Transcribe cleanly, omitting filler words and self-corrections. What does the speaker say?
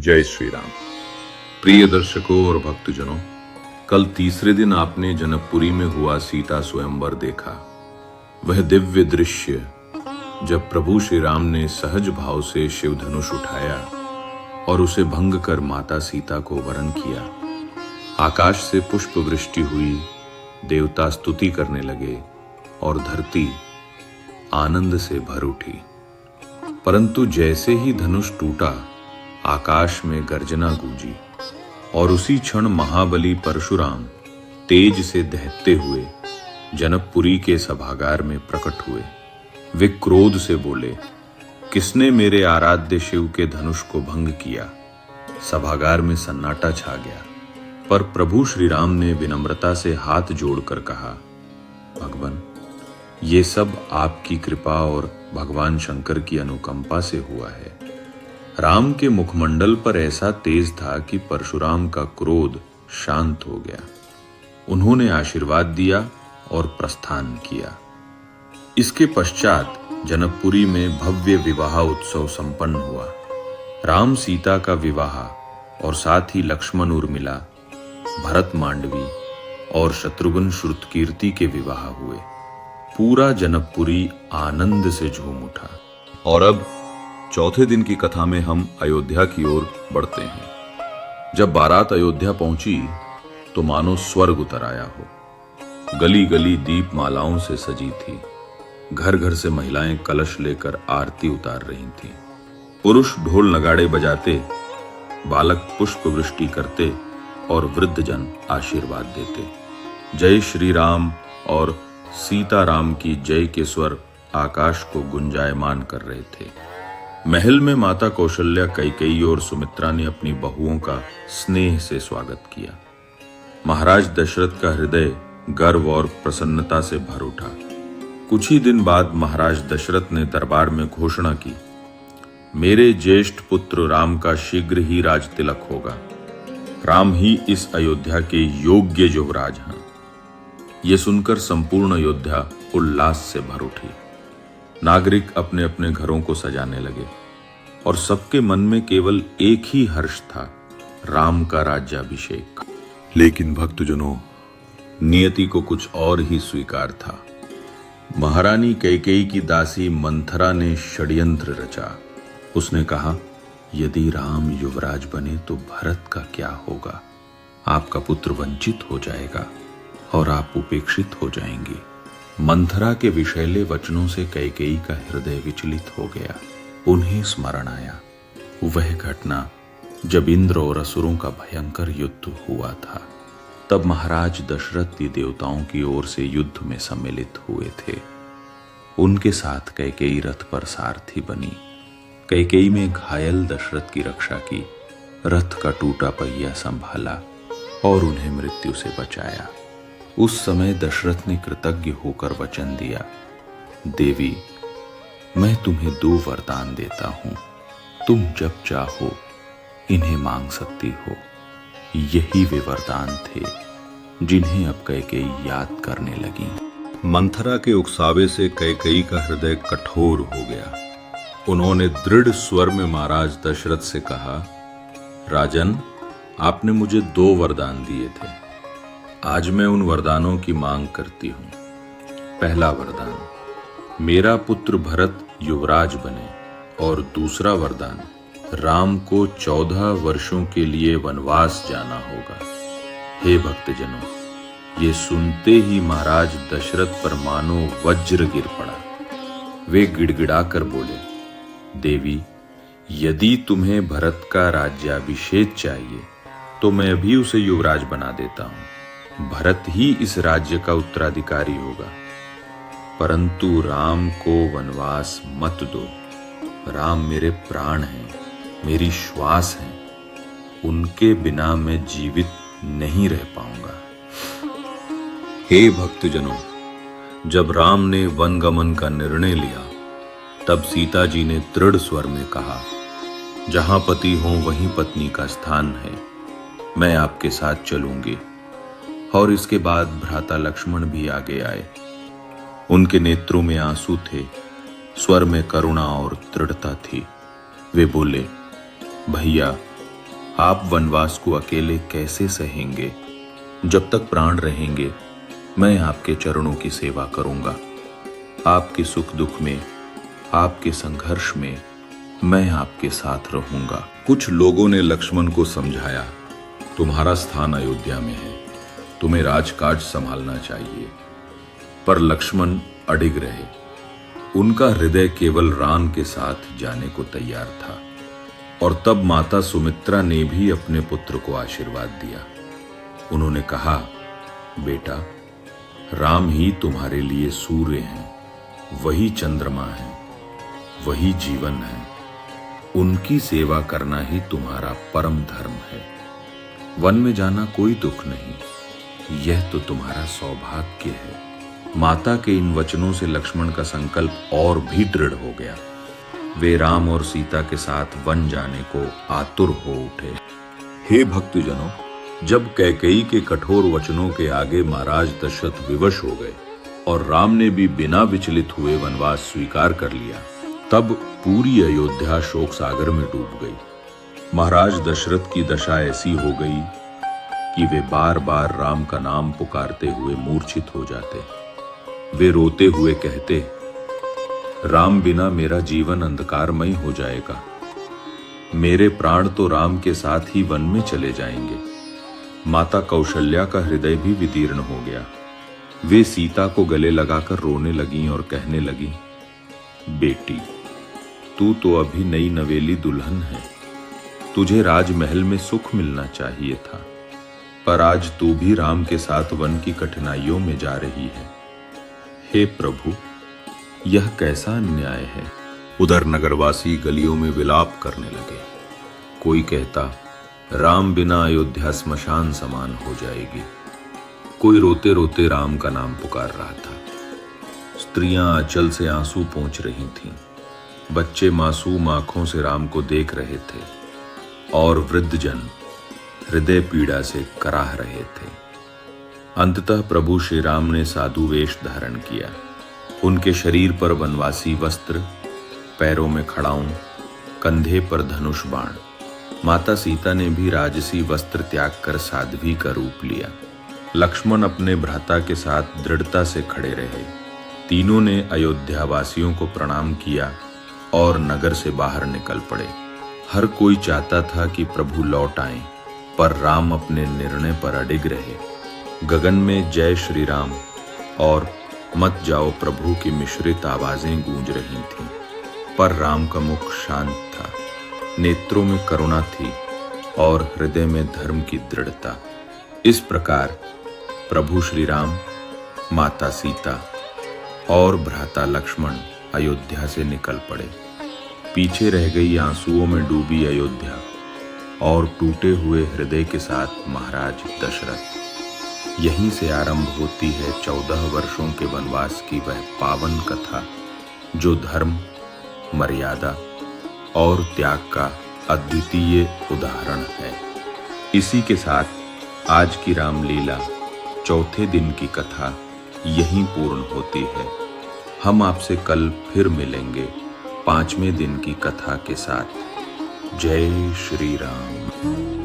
जय श्री राम। प्रिय दर्शकों और भक्तजनों, कल तीसरे दिन आपने जनकपुरी में हुआ सीता स्वयंवर देखा। वह दिव्य दृश्य जब प्रभु श्री राम ने सहज भाव से शिव धनुष उठाया और उसे भंग कर माता सीता को वरण किया। आकाश से पुष्प वृष्टि हुई, देवता स्तुति करने लगे और धरती आनंद से भर उठी। परंतु जैसे ही धनुष टूटा, आकाश में गर्जना गूंजी और उसी क्षण महाबली परशुराम तेज से दहकते हुए जनकपुरी के सभागार में प्रकट हुए। वे क्रोध से बोले, किसने मेरे आराध्य शिव के धनुष को भंग किया? सभागार में सन्नाटा छा गया, पर प्रभु श्री राम ने विनम्रता से हाथ जोड़कर कहा, भगवान, ये सब आपकी कृपा और भगवान शंकर की अनुकंपा से हुआ है। राम के मुखमंडल पर ऐसा तेज था कि परशुराम का क्रोध शांत हो गया। उन्होंने आशीर्वाद दिया और प्रस्थान किया। इसके पश्चात जनकपुरी में भव्य विवाह उत्सव संपन्न हुआ। राम सीता का विवाह और साथ ही लक्ष्मण उर्मिला, भरत मांडवी और शत्रुघ्न श्रुतकीर्ति के विवाह हुए। पूरा जनकपुरी आनंद से झूम उठा। और अब चौथे दिन की कथा में हम अयोध्या की ओर बढ़ते हैं। जब बारात अयोध्या पहुंची तो मानो स्वर्ग उतर आया हो। गली गली दीप मालाओं से सजी थी। घर घर से महिलाएं कलश लेकर आरती उतार रही थीं। पुरुष ढोल नगाड़े बजाते, बालक पुष्प वृष्टि करते और वृद्ध जन आशीर्वाद देते। जय श्री राम और सीताराम की जय के स्वर आकाश को गुंजायमान कर रहे थे। महल में माता कौशल्या, कैकेयी और सुमित्रा ने अपनी बहुओं का स्नेह से स्वागत किया। महाराज दशरथ का हृदय गर्व और प्रसन्नता से भर उठा। कुछ ही दिन बाद महाराज दशरथ ने दरबार में घोषणा की, मेरे ज्येष्ठ पुत्र राम का शीघ्र ही राज तिलक होगा। राम ही इस अयोध्या के योग्य युवराज हैं। ये सुनकर संपूर्ण अयोध्या उल्लास से भर उठी। नागरिक अपने अपने घरों को सजाने लगे और सबके मन में केवल एक ही हर्ष था, राम का राज्याभिषेक। लेकिन भक्तजनों, नियति को कुछ और ही स्वीकार था। महारानी कैकेयी की दासी मंथरा ने षड्यंत्र रचा। उसने कहा, यदि राम युवराज बने तो भरत का क्या होगा? आपका पुत्र वंचित हो जाएगा और आप उपेक्षित हो जाएंगी। मंथरा के विषैले वचनों से कैकेयी का हृदय विचलित हो गया। उन्हें स्मरण आया वह घटना जब इंद्र और असुरों का भयंकर युद्ध हुआ था। तब महाराज दशरथ देवताओं की ओर से युद्ध में सम्मिलित हुए थे। उनके साथ कैकेयी रथ पर सारथी बनी। कैकेयी में घायल दशरथ की रक्षा की, रथ का टूटा पहिया संभाला और उन्हें मृत्यु से बचाया। उस समय दशरथ ने कृतज्ञ होकर वचन दिया, देवी, मैं तुम्हें 2 वरदान देता हूं। तुम जब चाहो इन्हें मांग सकती हो। यही वे वरदान थे जिन्हें अब कैकेयी याद करने लगी। मंथरा के उकसावे से कैकेयी का हृदय कठोर हो गया। उन्होंने दृढ़ स्वर में महाराज दशरथ से कहा, राजन, आपने मुझे 2 वरदान दिए थे। आज मैं उन वरदानों की मांग करती हूं। पहला वरदान, मेरा पुत्र भरत युवराज बने, और दूसरा वरदान, राम को 14 वर्षों के लिए वनवास जाना होगा। हे भक्तजनों, ये सुनते ही महाराज दशरथ पर मानो वज्र गिर पड़ा। वे गिड़गिड़ाकर बोले, देवी, यदि तुम्हें भरत का राज्याभिषेक चाहिए तो मैं अभी उसे युवराज बना देता हूं। भरत ही इस राज्य का उत्तराधिकारी होगा। परंतु राम को वनवास मत दो। राम मेरे प्राण हैं, मेरी श्वास हैं। उनके बिना मैं जीवित नहीं रह पाऊंगा। हे भक्तजनों, जब राम ने वनगमन का निर्णय लिया, तब सीता जी ने दृढ़ स्वर में कहा, जहां पति हो वहीं पत्नी का स्थान है। मैं आपके साथ चलूंगी। और इसके बाद भ्राता लक्ष्मण भी आगे आए। उनके नेत्रों में आंसू थे, स्वर में करुणा और दृढ़ता थी। वे बोले, भैया, आप वनवास को अकेले कैसे सहेंगे? जब तक प्राण रहेंगे मैं आपके चरणों की सेवा करूंगा। आपके सुख दुख में, आपके संघर्ष में मैं आपके साथ रहूंगा। कुछ लोगों ने लक्ष्मण को समझाया, तुम्हारा स्थान अयोध्या में है, तुम्हें राजकाज संभालना चाहिए। पर लक्ष्मण अडिग रहे। उनका हृदय केवल राम के साथ जाने को तैयार था। और तब माता सुमित्रा ने भी अपने पुत्र को आशीर्वाद दिया। उन्होंने कहा, बेटा, राम ही तुम्हारे लिए सूर्य हैं, वही चंद्रमा है, वही जीवन है। उनकी सेवा करना ही तुम्हारा परम धर्म है। वन में जाना कोई दुख नहीं, यह तो तुम्हारा सौभाग्य है। माता के इन वचनों से लक्ष्मण का संकल्प और भी दृढ़ हो गया। वे राम और सीता के साथ वन जाने को आतुर हो उठे। हे भक्तजनों, जब कैकेयी के कठोर वचनों के आगे महाराज दशरथ विवश हो गए और राम ने भी बिना विचलित हुए वनवास स्वीकार कर लिया, तब पूरी अयोध्या शोक सागर में डूब गई। महाराज दशरथ की दशा ऐसी हो गई कि वे बार बार राम का नाम पुकारते हुए मूर्छित हो जाते। वे रोते हुए कहते, राम बिना मेरा जीवन अंधकारमय हो जाएगा। मेरे प्राण तो राम के साथ ही वन में चले जाएंगे। माता कौशल्या का हृदय भी विदीर्ण हो गया। वे सीता को गले लगाकर रोने लगीं और कहने लगीं, बेटी, तू तो अभी नई नवेली दुल्हन है, तुझे राजमहल में सुख मिलना चाहिए था, पर आज तू भी राम के साथ वन की कठिनाइयों में जा रही है। हे प्रभु, यह कैसा अन्याय है। उधर नगरवासी गलियों में विलाप करने लगे। कोई कहता, राम बिना अयोध्या श्मशान समान हो जाएगी। कोई रोते रोते राम का नाम पुकार रहा था। स्त्रियां आंचल से आंसू पोंछ रही थीं। बच्चे मासूम आंखों से राम को देख रहे थे और वृद्धजन हृदय पीड़ा से कराह रहे थे। अंततः प्रभु श्री राम ने साधु वेश धारण किया। उनके शरीर पर वनवासी वस्त्र, पैरों में खड़ाऊं, कंधे पर धनुष बाण। माता सीता ने भी राजसी वस्त्र त्याग कर साध्वी का रूप लिया। लक्ष्मण अपने भ्राता के साथ दृढ़ता से खड़े रहे। तीनों ने अयोध्या वासियों को प्रणाम किया और नगर से बाहर निकल पड़े। हर कोई चाहता था कि प्रभु लौट आएं, पर राम अपने निर्णय पर अडिग रहे। गगन में जय श्री राम और मत जाओ प्रभु की मिश्रित आवाजें गूंज रही थीं, पर राम का मुख शांत था। नेत्रों में करुणा थी और हृदय में धर्म की दृढ़ता। इस प्रकार प्रभु श्री राम, माता सीता और भ्राता लक्ष्मण अयोध्या से निकल पड़े। पीछे रह गई आंसुओं में डूबी अयोध्या और टूटे हुए हृदय के साथ महाराज दशरथ। यहीं से आरंभ होती है 14 वर्षों के वनवास की वह पावन कथा, जो धर्म, मर्यादा और त्याग का अद्वितीय उदाहरण है। इसी के साथ आज की रामलीला चौथे दिन की कथा यहीं पूर्ण होती है। हम आपसे कल फिर मिलेंगे 5वें दिन की कथा के साथ। जय श्री राम।